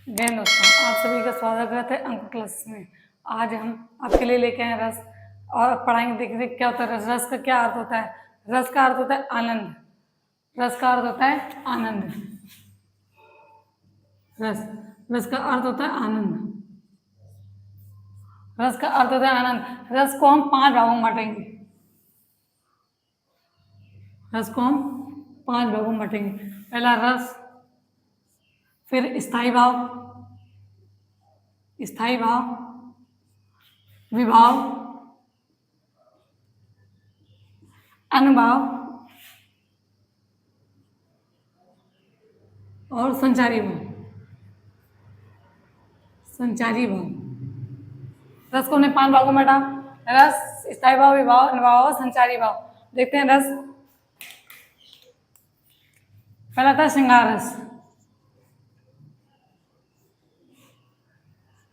जय दोस्तों, आप सभी का स्वागत है अंक क्लास में। आज हम आपके लिए लेके आए रस और पढ़ाएंगे। देखिए क्या होता है रस। रस का क्या अर्थ होता है? रस का अर्थ होता है आनंद। रस का अर्थ होता है आनंद। रस रस का अर्थ होता है आनंद। रस का अर्थ होता है आनंद। रस को हम 5 भागों में बांटेंगे। रस को हम 5 भागों में बांटेंगे। पहला रस, फिर स्थायी भाव, स्थायी भाव, विभाव, अनुभाव और संचारी भाव। संचारी भाव। रस को हमने 5 भागों में बांटा। रस, स्थायी भाव, विभाव, अनुभाव और संचारी भाव। देखते हैं रस। पहला था श्रृंगार रस।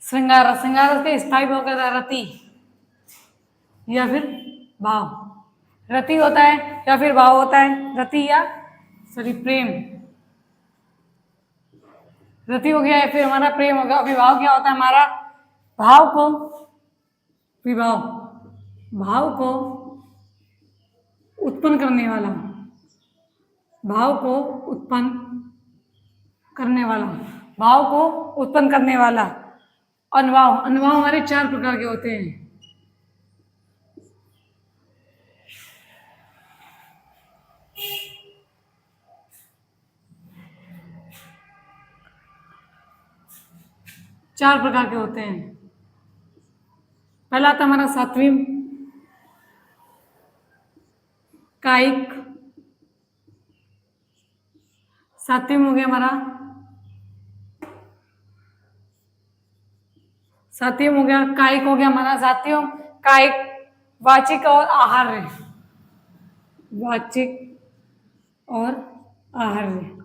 श्रृंगार रस, श्रृंगार रस का स्थायी भाव कहता है रति या फिर भाव। रति होता है या फिर भाव होता है। रति या प्रेम। रति हो गया या फिर हमारा प्रेम हो गया। विभाव क्या होता है हमारा? भाव को, विभाव भाव को उत्पन्न करने वाला, भाव को उत्पन्न करने वाला, भाव को उत्पन्न करने वाला। अनुभाव, अनुभाव हमारे 4 प्रकार के होते हैं। चार प्रकार के होते हैं। पहला था हमारा सात्विक, कायिक। सात्विक हो गया हमारा, सात्विक हो गया, कायिक हो गया हमारा। सात्विक, कायिक, वाचिक और आहार्य। वाचिक और आहार्य।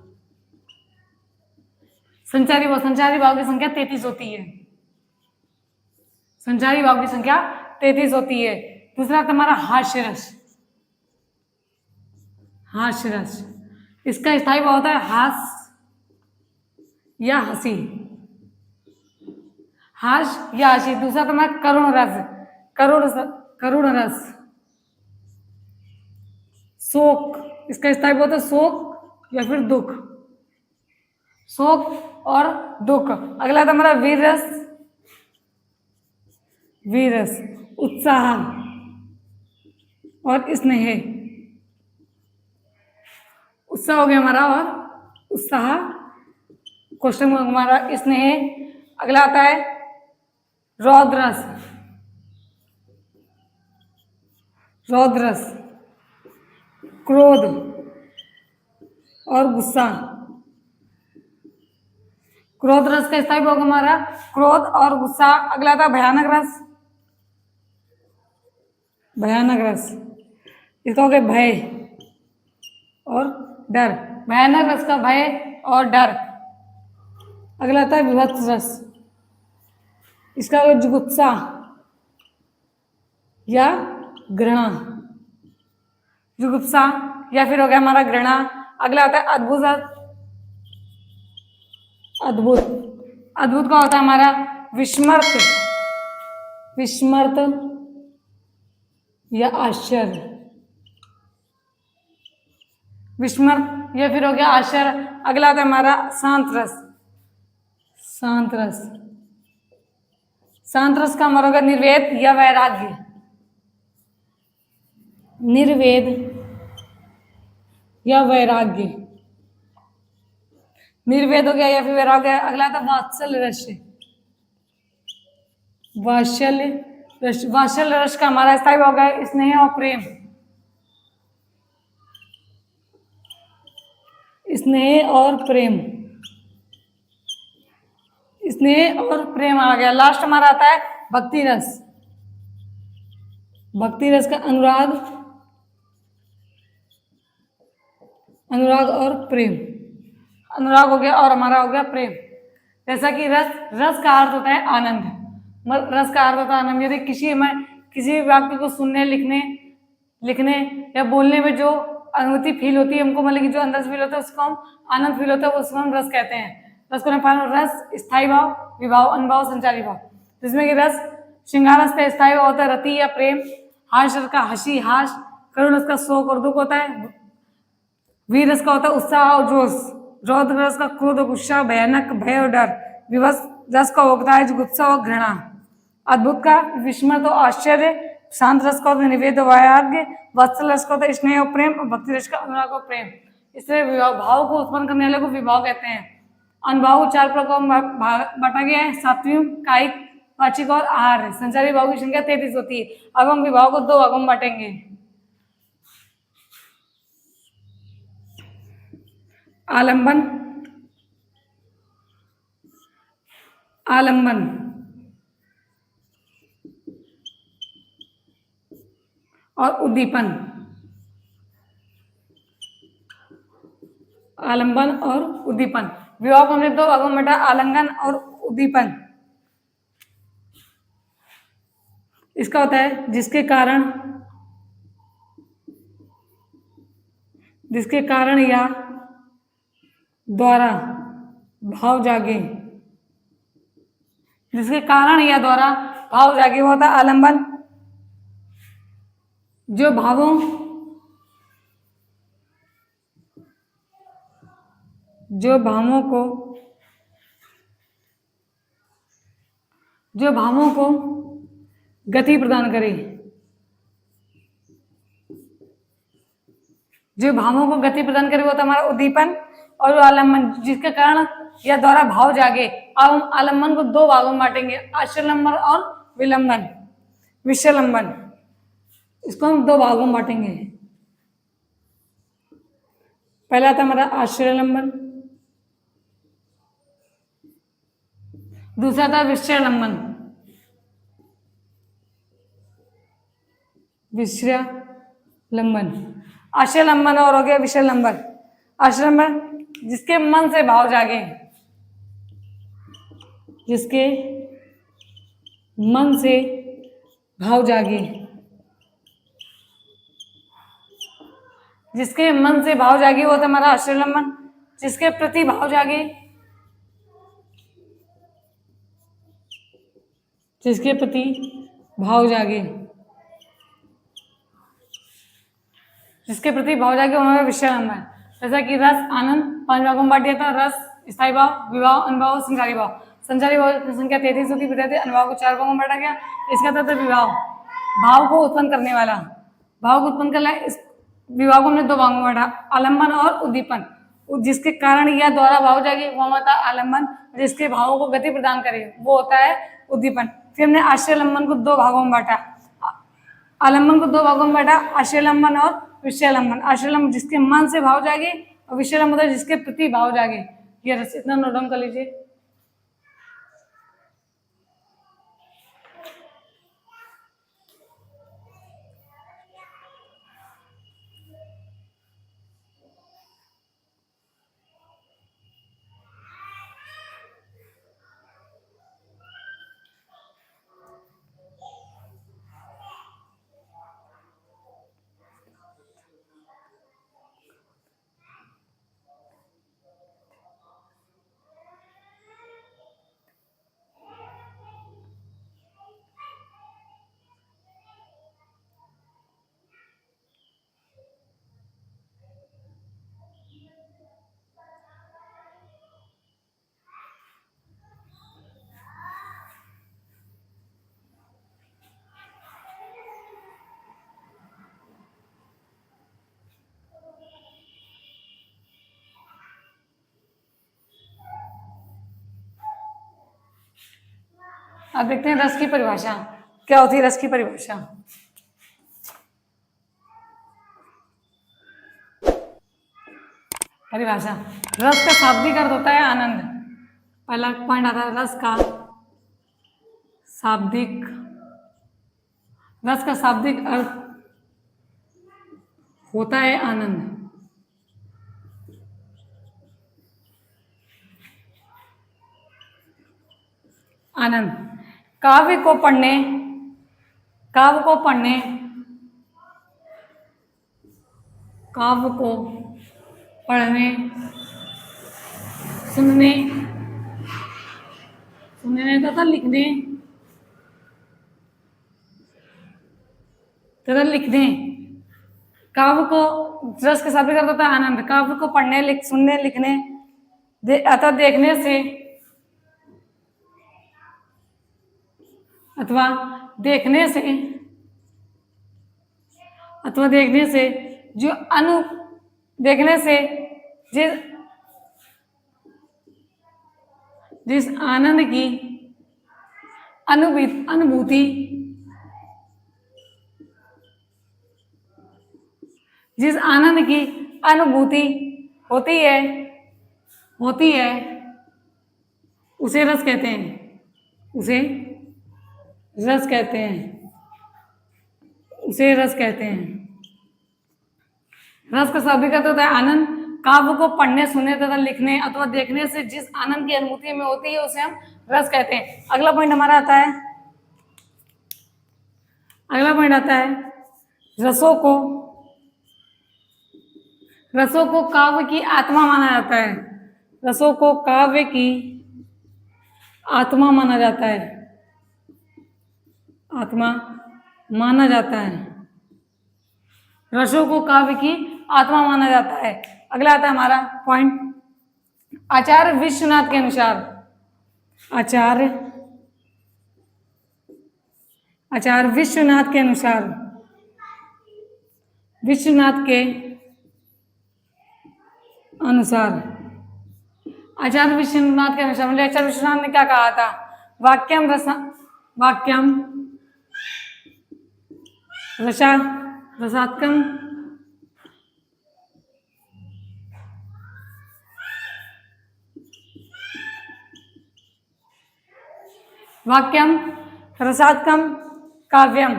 संचारी भाव, संचारी भाव की संख्या 33 होती है। संचारी भाव की संख्या 33 होती है। दूसरा तुम्हारा हास्य रस। हास्य रस, इसका स्थायी भाव होता है हास या हंसी। हास या हंसी। दूसरा तुम्हारा करुण रस। करुण रस। शोक, इसका स्थायी भाव होता है शोक या फिर दुख। शोक और दुख। अगला था हमारा वीर रस। वीर रस, उत्साह और स्नेह। उत्साह हो गया हमारा और उत्साह। क्वेश्चन हमारा स्नेह। अगला आता है रौद्र रस। रौद्र रस, क्रोध और गुस्सा। क्रोध रस का स्थायी भाव हमारा क्रोध और गुस्सा। अगला था भयानक रस। भयानक रस, इसका हो गया भय और डर। भयानक रस का भय और डर। अगला था विभत्स रस, इसका हो गया जुगुप्सा या घृणा। जुगुप्सा या फिर हो गया हमारा घृणा। अगला आता है अद्भुत रस। अद्भुत, अद्भुत का होता है हमारा विस्मर्त। विस्मर्त या आश्चर्य। विस्मर्त या फिर हो गया आश्चर्य। अगला आता है हमारा शांत रस। शांत रस, शांत रस का हमारा होगा निर्वेद या वैराग्य। निर्वेद या वैराग्य। निर्वेद हो गया या फिर वैराग्य। अगला था वात्सल्य रस। वात्सल्य रस, वात्सल्य रस का हमारा स्थायी हो गया स्नेह और प्रेम। स्नेह और प्रेम। स्नेह और प्रेम आ गया। लास्ट हमारा आता है भक्ति रस। भक्ति रस का अनुराग, अनुराग और प्रेम। अनुराग हो गया और हमारा हो गया प्रेम। जैसा कि रस, रस का अर्थ होता है आनंद। रस का अर्थ होता है आनंद। यदि किसी भी व्यक्ति को सुनने, लिखने या बोलने में जो अनुभूति फील होती है हमको, मतलब कि जो अंदर से फील होता है उसको हम आनंद फील होता है, उसको हम रस कहते हैं। रस को रस स्थायी भाव, विभाव, अनुभाव, संचारी भाव, जिसमें कि रस श्रृंगार रस का स्थायी भाव होता है रति या प्रेम, हास रस का हंसी हास, करुण रस का शोक और दुख होता है, वीर रस का होता है उत्साह और जोश, रौद्र रस का क्रोध और गुस्सा, भयानक भय और डर, विवश रस का होता है गुस्सा और घृणा, अद्भुत का विस्मय और आश्चर्य, शांत रस का होता है निवेद और वैराग्य, वत्सल रस का होता है स्नेह और प्रेम, और भक्ति रस का अनुराग और प्रेम। इसलिए भाव को उत्पन्न करने वाले को विभाव कहते हैं। अनुभाव 4 प्रकार में बांटा गया है, सात्विक, कायिक, वाचिक और आहार। संचारी भाव की संख्या 33 होती है। अब हम विभाव को 2 भागों में बांटेंगे। आलंबन, आलंबन और उद्दीपन, आलंबन और उद्दीपन। विभाव को हमने 2 भागों में बांटा, आलिंगन और उद्दीपन। इसका होता है जिसके कारण या द्वारा भाव जागे, जिसके कारण या द्वारा भाव जागे वो होता है आलंबन। जो भावों को गति प्रदान करे, वो होता है हमारा उद्दीपन। और आलंबन जिसके कारण या द्वारा भाव जागे। अब हम आलंबन को 2 भागों में बांटेंगे, आश्रयलंबन और विषयलंबन। इसको हम 2 भागों में बांटेंगे। पहला था हमारा आश्रयलंबन, दूसरा था विषयलंबन। आश्रयलंबन और हो गया विषयलंबन। आश्रयलंबन जिसके मन से भाव जागे, जिसके मन से भाव जागे, वो होता है हमारा आश्रयलंबन। जिसके प्रति भाव जागे, उन्होंने विषयलंबन। जैसा कि रस आनंद 5 भागों में बांट दिया था, रस स्थायी भाव, विभाव, अनुभाव, संचारी भाव। संचारी भाव की संख्या 33 होती है, अनुभाव को 4 भागों में बांटा गया। इसका तत्व विभाव, भाव को उत्पन्न करने वाला, इस विभाव को हमने 2 भागों में बांटा, आलंबन और उद्दीपन। जिसके कारण या द्वारा भाव जागे वो होता है आलंबन, जिसके भावों को गति प्रदान करे वो होता है उद्दीपन। फिर हमने आश्रयलंबन को 2 भागों में बांटा, आलंबन को 2 भागों में बांटा, आश्रयलंबन और विषयलंबन। आश्रयलंबन जिसके मन से भाव जागे और विषयलंबन जिसके प्रति भाव जागे। ये रस इतना नोट डाउन कर लीजिए। अब देखते हैं रस की परिभाषा क्या होती है। रस की परिभाषा रस का शाब्दिक अर्थ होता है आनंद। पहला पॉइंट आता है रस का शाब्दिक अर्थ होता है आनंद। काव्य को पढ़ने सुनने सुनने नहीं आता था, लिखने तथा लिखने। काव्य को रस के साथ भी करता था आनंद। काव्य को पढ़ने सुनने लिखने अथवा देखने से अथवा देखने से जो देखने से जिस आनंद की अनुभूति जिस आनंद की अनुभूति होती है उसे रस कहते हैं। उसे रस कहते हैं। उसे रस कहते हैं। रस का शाब्दिक अर्थ होता है आनंद। काव्य को पढ़ने सुनने तथा लिखने अथवा देखने से जिस आनंद की अनुभूति में होती है उसे हम रस कहते हैं। अगला पॉइंट हमारा आता है, रसों को काव्य की आत्मा माना जाता है। रसों को काव्य की आत्मा माना जाता है। रसों को काव्य की आत्मा माना जाता है। अगला आता है हमारा पॉइंट, आचार्य विश्वनाथ के अनुसार आचार्य विश्वनाथ के अनुसार आचार्य विश्वनाथ ने क्या कहा था? वाक्यम रसात्मकम काव्यम।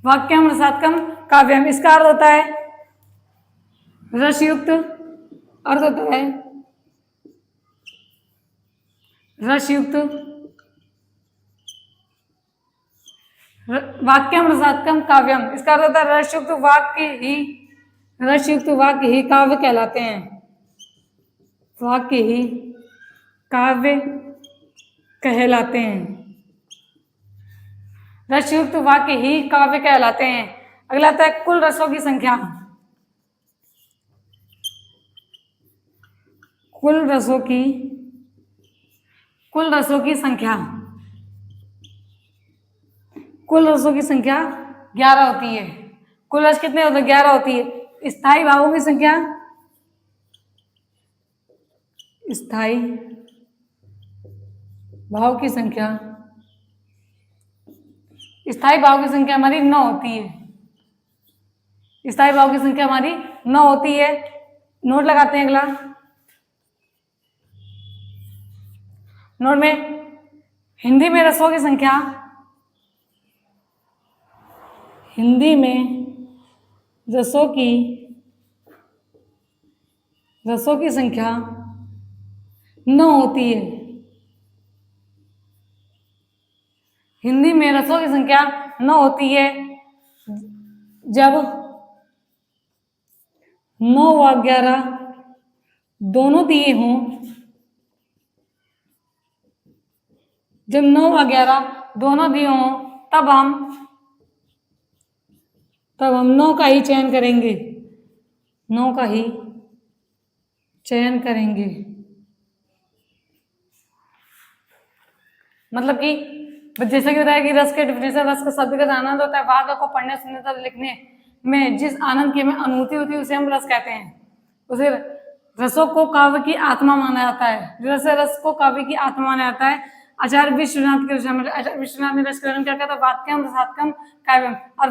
वाक्यम रसात्मकम काव्यम, इसका अर्थ होता है रसयुक्त। अर्थ होता है रसयुक्त। वाक्यम रसात्मकम काव्यम, इसका अर्थ होता है रसयुक्त वाक्य ही काव्य कहलाते हैं। रसयुक्त वाक्य ही काव्य कहलाते हैं। अगला आता है कुल रसों की संख्या। कुल रसों की संख्या 11 होती है। कुल रस कितने होते हैं? 11 होती है। स्थायी भावों की संख्या हमारी 9 होती है। स्थायी भाव की संख्या हमारी 9 होती है। नोट लगाते हैं। अगला नोट में हिंदी में रसों की संख्या 9 होती है। हिंदी में रसों की संख्या 9 होती है। जब 9 व 11 दोनों दिए हों, तब हम 9 का ही चयन करेंगे। मतलब कि जैसा कि बताया कि रस के डिफिनेशन, रस का शब्द आनंद होता है। वाक्य को पढ़ने सुनने तथा लिखने में जिस आनंद की हमें अनुभूति होती है उसे हम रस कहते हैं। उसे रसों को काव्य की आत्मा माना जाता है। रस को काव्य की आत्मा माना जाता है। आचार्य विश्वनाथ के आचार्य विश्वनाथ ने रस का वर्णन क्या कहता है? वाक्यम रसात्मकम काव्यम, और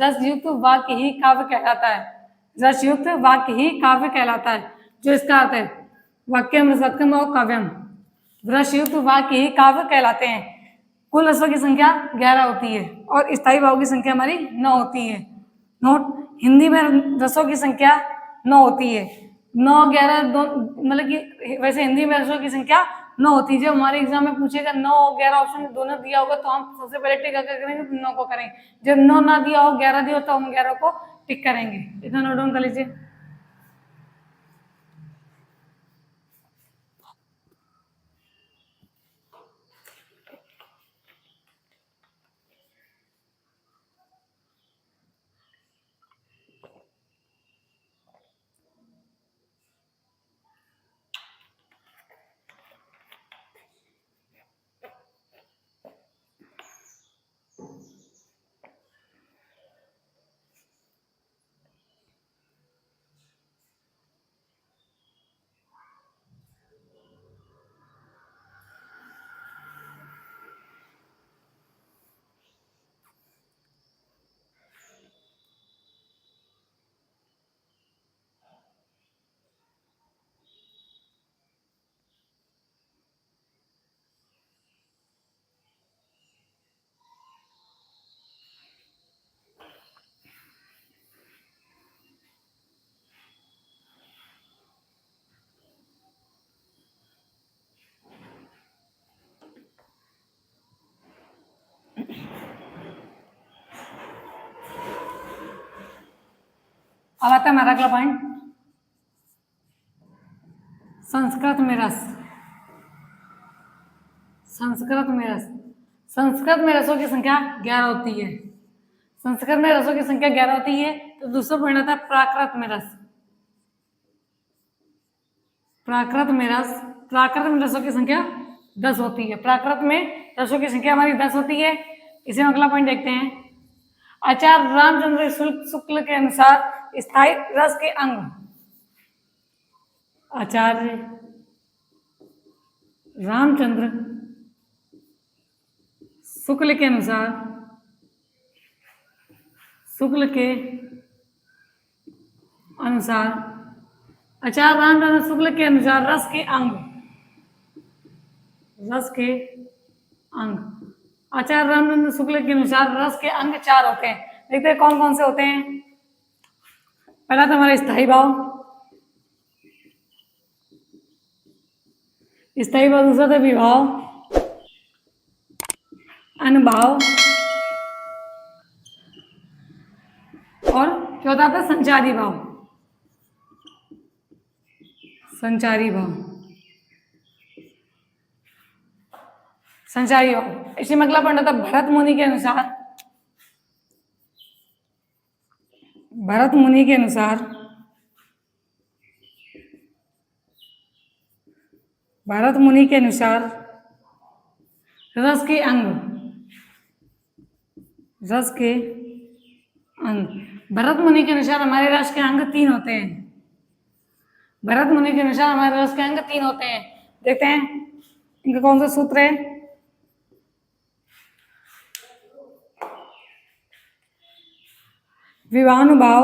रसयुक्त वाक्य ही काव्य कहलाता है। रसयुक्त वाक्य ही काव्य कहलाता है, जो इसका अर्थ है वाक्यम रसात्मकम और काव्यम। रसयुक्त वाक्य ही काव्य कहलाते हैं। कुल रसों की संख्या 11 होती है और स्थायी भाव की संख्या हमारी 9 होती है। नोट, हिंदी में रसों की संख्या 9 होती है। 9 11 मतलब कि वैसे हिंदी में रसों की संख्या 9 होती है। जब हमारे एग्जाम में पूछेगा 9 और 11 ऑप्शन दोनों दिया होगा तो हम सबसे पहले टिक करेंगे, 9 को करेंगे। जब 9 ना दिया हो 11 दिया हो तो हम 11 को टिक करेंगे। इतना नोट डाउन कर लीजिए। अब आता है हमारा अगला पॉइंट, संस्कृत में रस। संस्कृत में रस, संस्कृत में रसों की संख्या 11 होती है। संस्कृत में रसों की संख्या 11 होती है। तो दूसरा पॉइंट आता है प्राकृत में रस। प्राकृत में रस, प्राकृत में रसों की संख्या 10 होती है। प्राकृत में रसों की संख्या हमारी 10 होती है। इसे हम अगला पॉइंट देखते हैं, आचार्य रामचंद्र शुक्ल के अनुसार स्थायी रस के अंग। आचार्य रामचंद्र शुक्ल के अनुसार, शुक्ल के अनुसार, आचार्य रामचंद्र शुक्ल के अनुसार रस के अंग, रस के अंग, आचार्य रामचंद्र शुक्ल के अनुसार रस के अंग 4 होते हैं। देखते हैं कौन कौन से होते हैं। पहला तो हमारा स्थायी भाव, स्थायी भाव। दूसरा था विभाव, अनुभाव, और चौथा था संचारी भाव। संचारी भाव, संचारी भाव। इसी में अगला पॉइंट था भरत मुनि के अनुसार, भरत मुनि के अनुसार, भरत मुनि के अनुसार रस के अंग, रस के अंग। भरत मुनि के अनुसार हमारे रस के अंग 3 होते हैं। भरत मुनि के अनुसार हमारे रस के अंग 3 होते हैं। देखते हैं इनका कौन सा सूत्र है। विभानुभाव,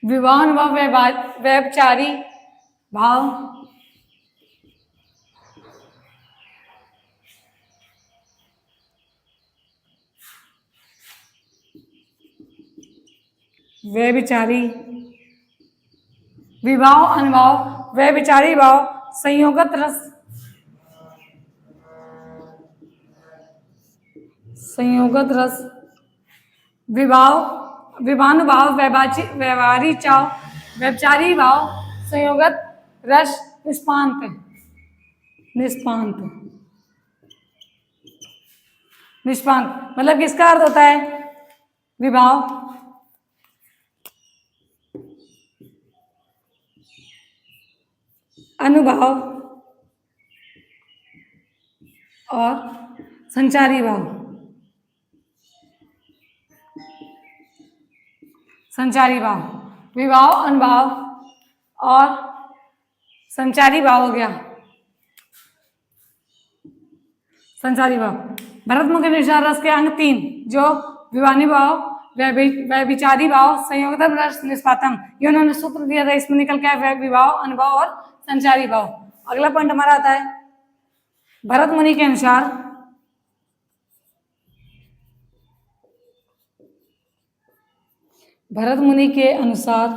विभानुभाव, व्यभिचारी भाव, व्यभिचारी विभाव, अनुभाव, व्यभिचारी भाव, संयोगत रस, संयोगत रस, विभाव, विभानुभाव, व्यवहारी चाव, व्यभिचारी भाव, संयोगत रस, निष्पांत, निष्पांत, निष्पांत। मतलब किसका अर्थ होता है विभाव, अनुभाव और संचारी भाव। संचारी भाव, विभाव, अनुभाव और संचारी भाव हो गया। संचारी भाव। भरत मुनि के अनुसार रस के अंग 3 जो विभानी भाव, व्यभिचारी भाव, संयोगतम रस, निष्पातम। ये उन्होंने सूत्र दिया था, इसमें निकल के आया विभाव, अनुभाव और संचारी भाव। अगला पॉइंट हमारा आता है भरत मुनि के अनुसार, भरत मुनि के अनुसार,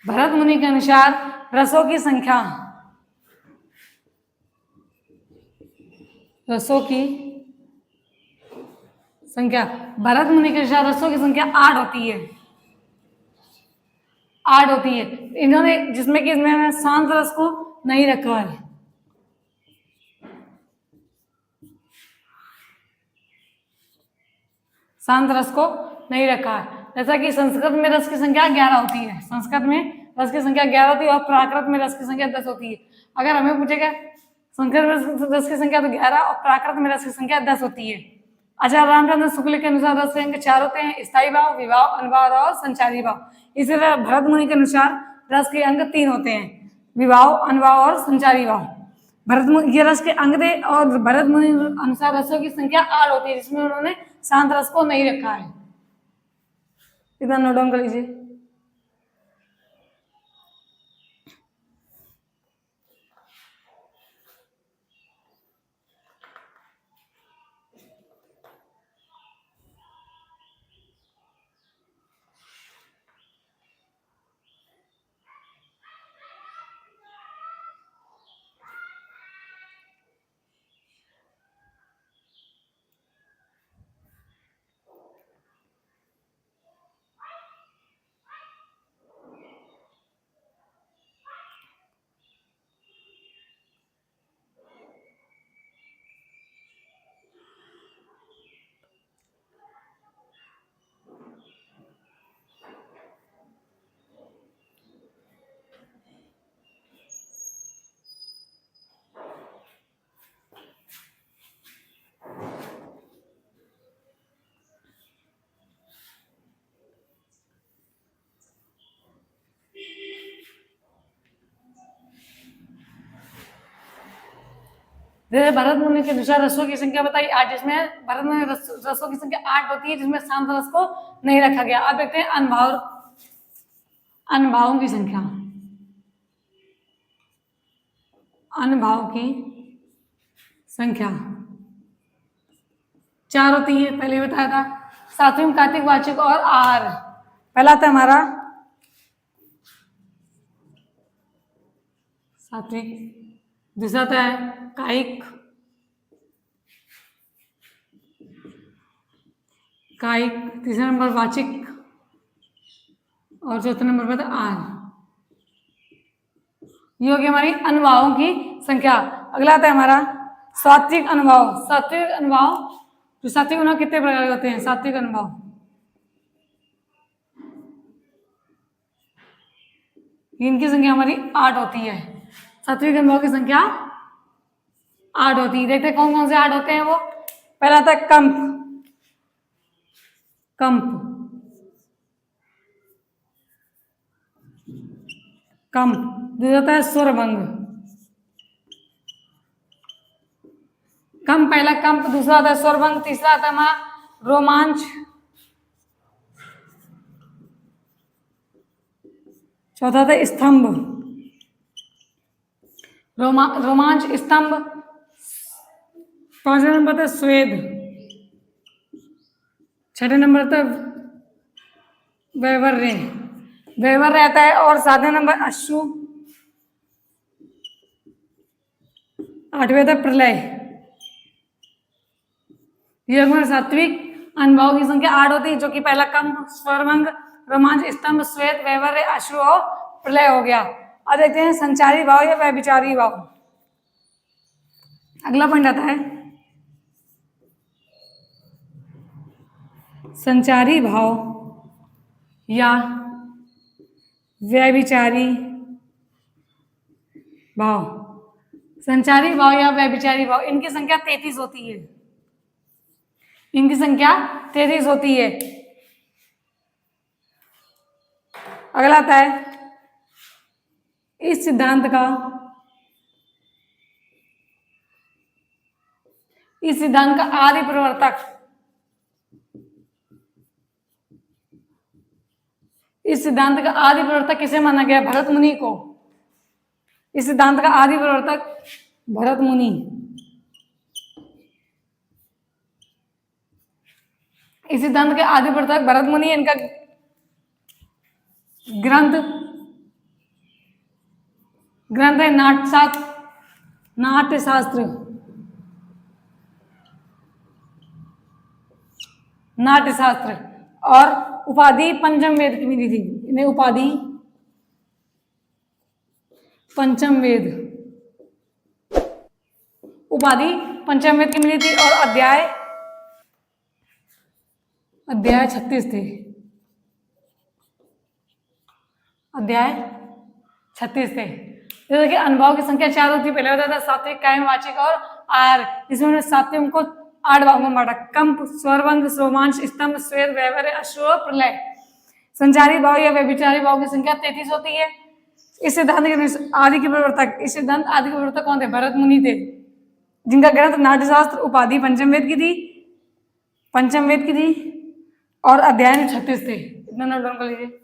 भरत मुनि के अनुसार रसों की संख्या, रसों की संख्या, भरत मुनि के अनुसार रसों की संख्या 8 होती है। 8 होती है इन्होंने, जिसमें कि इसमें शांत रस को नहीं रखा है। शांत रस को नहीं रखा है। जैसा कि संस्कृत में रस की संख्या 11 होती है, संस्कृत में रस की संख्या 11 होती है और प्राकृत में रस की संख्या 10 होती है। अगर हमें पूछेगा संस्कृत में रस की संख्या तो 11 और प्राकृत में रस की संख्या 10 होती है। आचार्य रामचंद्र शुक्ल के अनुसार रस के अंग 4 होते हैं, स्थायी भाव, विभाव, अनुभाव और संचारी भाव। इसी तरह भरत मुनि के अनुसार रस के अंग 3 होते हैं, विभाव, अनुभाव और संचारी भाव। भरत मुनि ये रस के अंग थे और भरत मुनि अनुसार रसों की संख्या 8 होती है, जिसमें उन्होंने शांत रस को नहीं रखा है। इधर नोट डाउन कर लीजिए। जैसे भरत मुनि के अनुसार रसों की संख्या बताई 8, जिसमें भरत मुनि रसों की संख्या 8 होती है, जिसमें शांत रस को नहीं रखा गया। अब देखते हैं अनुभावों की संख्या। अनुभाव की संख्या 4 होती है, पहले बताया था। सात्विक, कार्तिक, वाचिक और आहार। पहला था हमारा सात्विक, दूसरा था कायिक, तीसरा नंबर वाचिक और चौथा नंबर पर था आहार। ये होगी हमारी अनुभावों की संख्या। अगला था हमारा सात्विक अनुभाव। सात्विक अनुभाव, तो सात्विक अनुभाव कितने प्रकार के होते हैं? सात्विक अनुभाव इनकी संख्या हमारी 8 होती है। सात्विक अनुभाव की संख्या 8 होती है। देखते हैं कौन कौन से 8 होते हैं वो। पहला था कंप, कंप, कंप। दूसरा था स्वरभंग, कंप, पहला कंप, दूसरा था स्वरभंग, तीसरा था हमारा रोमांच, चौथा था स्तंभ, रोमांच, स्तंभ, पांचवा नंबर था स्वेद, छठे नंबर था वैवर्य, वैवर रहता है, और सातवें नंबर अश्रु, आठवें था प्रलय। ये हमारे सात्विक अनुभाव की संख्या 8 होती है, जो कि पहला कंप, स्वरभंग, रोमांच, स्तंभ, श्वेत, वैवर्य, अश्रु और प्रलय हो गया। अब देखते हैं संचारी भाव या व्यभिचारी भाव। अगला पॉइंट आता है संचारी भाव या व्यभिचारी भाव। संचारी भाव या व्यभिचारी भाव, इनकी संख्या 33 होती है। इनकी संख्या 33 होती है। अगला आता है इस सिद्धांत का आदि प्रवर्तक, इस सिद्धांत का आदि प्रवर्तक किसे माना गया? भरत मुनि को। इस सिद्धांत का आदि प्रवर्तक भरत मुनि। इस सिद्धांत के आदि प्रवर्तक भरत मुनि। इनका ग्रंथ है नाट्यशास्त्र, नाट्यशास्त्र। और उपाधि पंचम वेद की मिली थी इन्हें, उपाधि पंचम वेद, उपाधि पंचम वेद की मिली थी। और अध्याय 36 थे, अध्याय 36 थे। जैसे कि अनुभव की संख्या 4 होती है। पहले होता था सात्विक, कायम, वाचिक और आहार। इसमें सात्विक को 8 भागों में बांटा, कंप, स्वरभंग, रोमांच, स्तंभ, स्वेद, वैवर्य, अश्रु, प्रलय। संचारी भाव या व्यभिचारी भाव की संख्या 33 होती है। इस सिद्धांत के आदि के प्रवर्तक कौन थे? भरत मुनि थे, जिनका ग्रंथ नाट्यशास्त्र, उपाधि पंचम वेद की थी, और अध्याय 36 थे। इतना नोट डाउन कर लीजिए।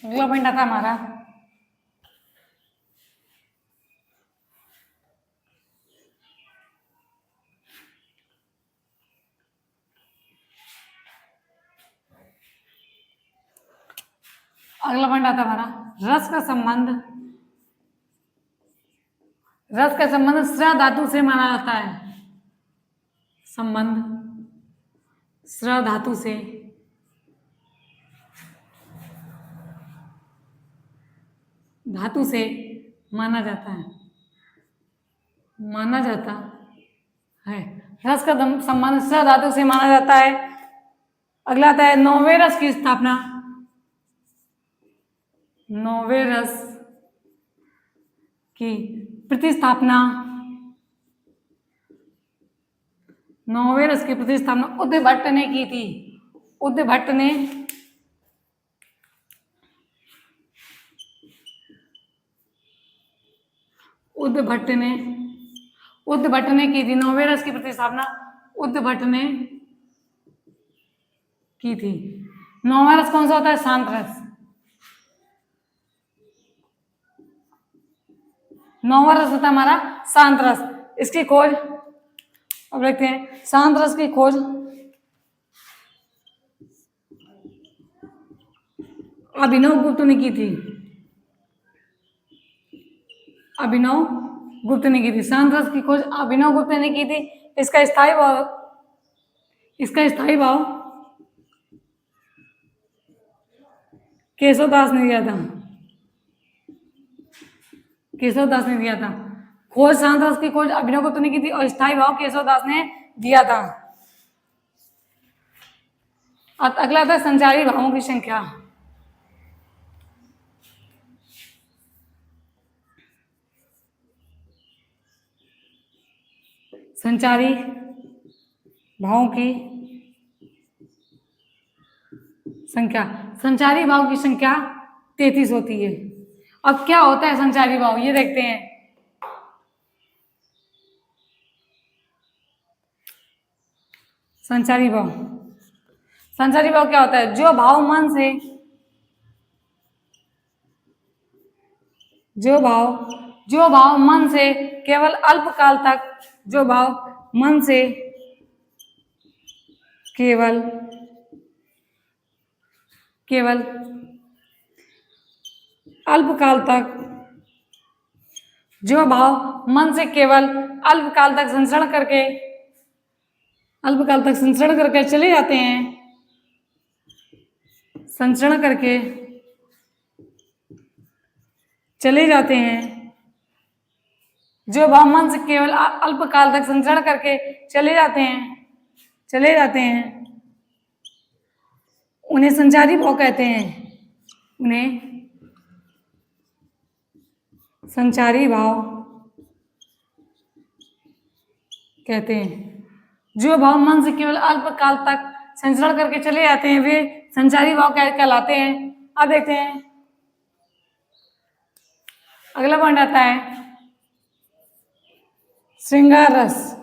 अगला पॉइंट आता हमारा अगला पॉइंट आता है हमारा रस का संबंध स्र धातु से माना जाता है। संबंध स्र धातु से माना जाता है। रस का संबंध स्र धातु से माना जाता है। अगला आता है नौवें रस की स्थापना। नौवें रस की प्रतिस्थापना उद्भट ने की थी। उद्भट ने की थी। नौवें रस की प्रतिस्थापना उद्भट ने की थी। नौवां रस कौन सा होता है? शांत रस। नौवां रस होता है हमारा शांत रस। इसकी खोज अब देखते हैं। शांत रस की खोज अभिनव गुप्त ने की थी। शांत रस की खोज अभिनव गुप्त ने की थी। इसका स्थायी भाव केशव दास ने दिया था। खोज शांत रस की खोज अभिनव गुप्त ने की थी और स्थायी भाव केशव दास ने दिया था। अगला था संचारी भावों की संख्या। संचारी भावों की संख्या 33 होती है। अब क्या होता है संचारी भाव, ये देखते हैं। संचारी भाव क्या होता है? जो भाव मन से केवल अल्पकाल तक संचरण करके चले जाते हैं। जो भाव मन से केवल अल्पकाल तक संचरण करके चले जाते हैं उन्हें संचारी भाव कहते हैं। जो भाव मन से केवल अल्पकाल तक संचरण करके चले जाते हैं वे संचारी भाव कहलाते हैं। अब देखते हैं अगला पॉइंट आता है श्रृंगार रस।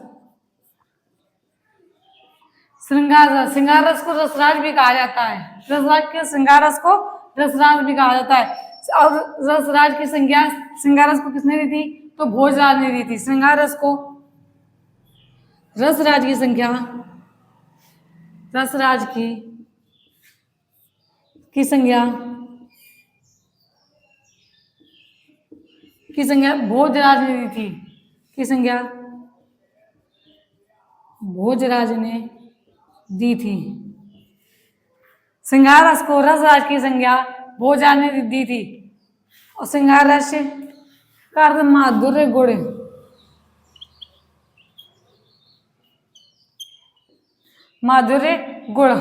श्रृंगार रस को रसराज भी कहा जाता है। श्रृंगार रस को रसराज भी कहा जाता है। और रसराज की संज्ञा श्रृंगार रस को किसने दी थी? तो भोजराज ने दी थी। श्रृंगार रस को रसराज की संज्ञा भोजराज ने दी थी। भोजराज ने दी थी। श्रृंगार रस को रसराज की संज्ञा भोजराज ने दी थी। और श्रृंगार रस का अर्थ माधुर्य गुण,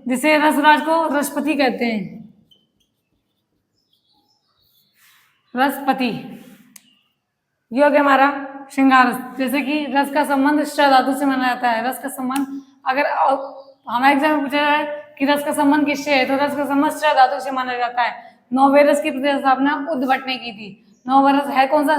जिसे रसराज को रसपति कहते हैं। ये हो गया हमारा श्रृंगार रस। जैसे कि रस का संबंध श्र धातु से माना जाता है। रस का संबंध अगर हमारे एग्जाम में पूछा जाए कि रस का संबंध किससे है, तो रस का संबंध श्र धातु से माना जाता है। नौवें रस की प्रतिस्थापना उद्भट ने की थी। नौवां रस है कौन सा?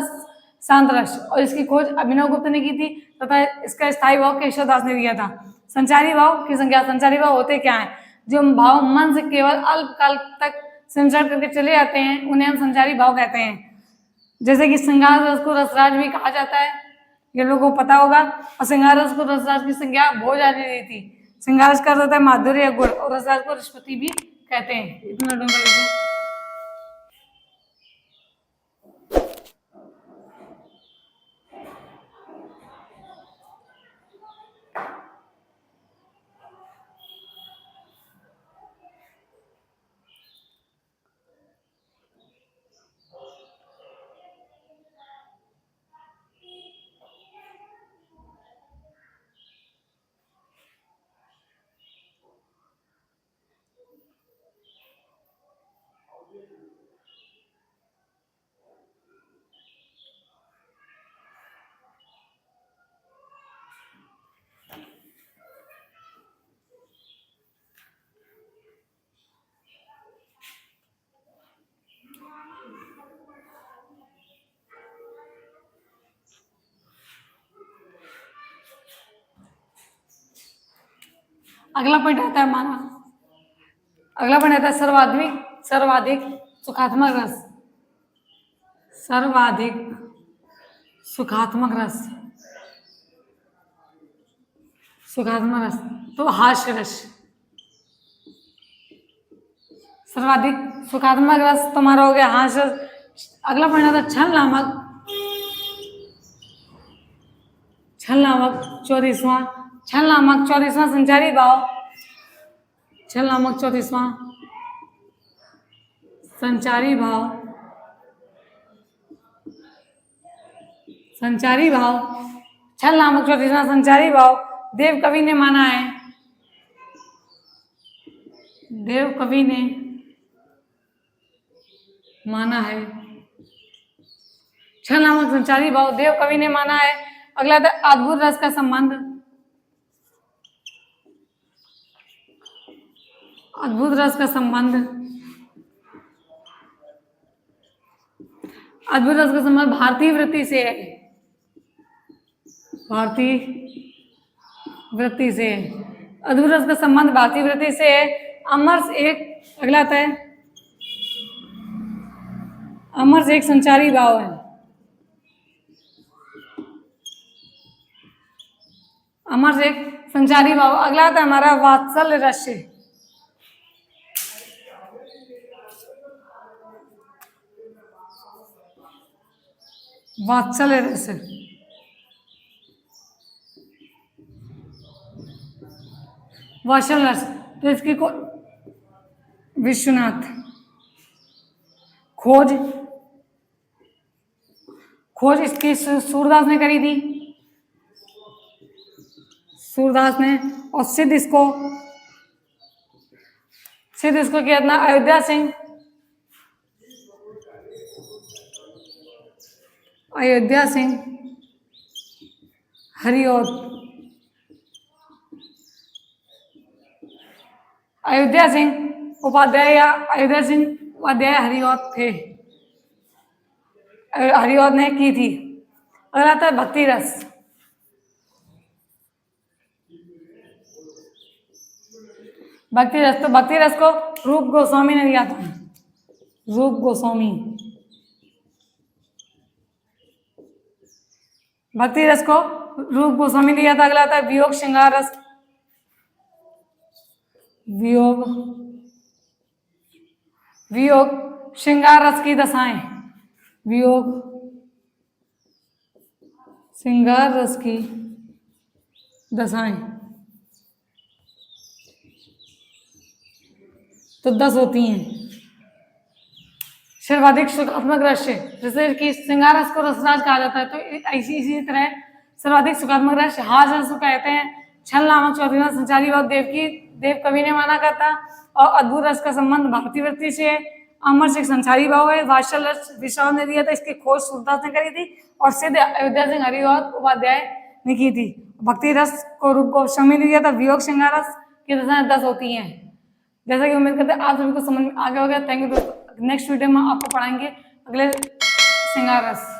शांत रस। और इसकी खोज अभिनव गुप्त ने की थी तथा इसका स्थायी भाव केशव दास ने दिया था। संचारी भाव की संख्या। संचारी भाव होते क्या है? जो भाव मन से केवल अल्पकाल तक संचार करके चले जाते हैं उन्हें हम संचारी भाव कहते हैं। जैसे कि श्रृंगार रस को रसराज भी कहा जाता है, ये लोगों को पता होगा। और श्रृंगार रस को रसराज की संज्ञा भोजराज ने दी थी। श्रृंगार रस का अर्थ होता है माधुर्य गुण और रसराज को रसपति भी कहते हैं। इतना अगला पॉइंट आता है हमारा, अगला पॉइंट आता है सर्वाधिक सुखात्मक रस। सर्वाधिक सुखात्मक रस, सुखात्मक रस तो हास्य रस। सर्वाधिक सुखात्मक रस तुम्हारा हो गया हास्य। अगला पॉइंट आता है छल नामक 34वां, छल नामक 34वां संचारी भाव। छल नामक 34वां संचारी भाव, संचारी भाव, छल नामक 34वां संचारी भाव देव कवि ने माना है, देव कवि ने माना है। छल नामक संचारी भाव देव कवि ने माना है। अगला था अद्भुत रस का संबंध। अद्भुत रस का संबंध, अद्भुत रस का संबंध भारतीय वृत्ति से है, भारतीय वृत्ति से है। अद्भुत रस का संबंध भारतीय वृत्ति से है। अमरस एक, अगला आता है अमरस एक संचारी भाव है। अमरस एक संचारी भाव। अगला आता है हमारा वात्सल्य रस। वात्सल्य रस, वात्सल्य रस तो इसकी को विश्वनाथ खोज, खोज इसकी सूरदास ने करी थी, सूरदास ने। और सिद्ध इसको किया था अयोध्या सिंह, अयोध्या सिंह हरिऔध, अयोध्या सिंह उपाध्याय या अयोध्या सिंह उपाध्याय हरिऔध थे, हरिऔध ने की थी। अगला आता है भक्ति रस। भक्ति रस तो भक्ति रस को रूप गोस्वामी ने दिया था, रूप गोस्वामी। भक्ति रस को रूप गोस्वामी ने दिया था। अगला आता है वियोग श्रृंगार रस। वियोग, वियोग श्रृंगार रस की दशाएं, वियोग श्रृंगार रस की दशाएं तो 10 होती हैं। सर्वाधिक सुखात्मक रस, जैसे कि श्रृंगार रस को रसराज कहा जाता है, तो इसी तरह सर्वाधिक सुखात्मक रस हास रस को कहते हैं। छल नामक 34वां संचारी भाव देव कवि ने माना करता। और अद्भुत रस का संबंध भारतीय वृत्ति से है। अमर एक संचारी भाव है। वात्सल्य रस विश्वनाथ ने दिया था, इसकी खोज सूरदास ने करी थी। और सिद्ध अयोध्या सिंह हरिऔध उपाध्याय ने की थी। भक्ति रस को रूप गोस्वामी ने दिया था। वियोग श्रृंगार रस की दशाएं 10 होती हैं। जैसा कि उम्मीद करते हैं आप सभी को समझ में आ गया होगा। थैंक यू दोस्तों। नेक्स्ट वीडियो में आपको पढ़ाएंगे अगले श्रृंगार रस।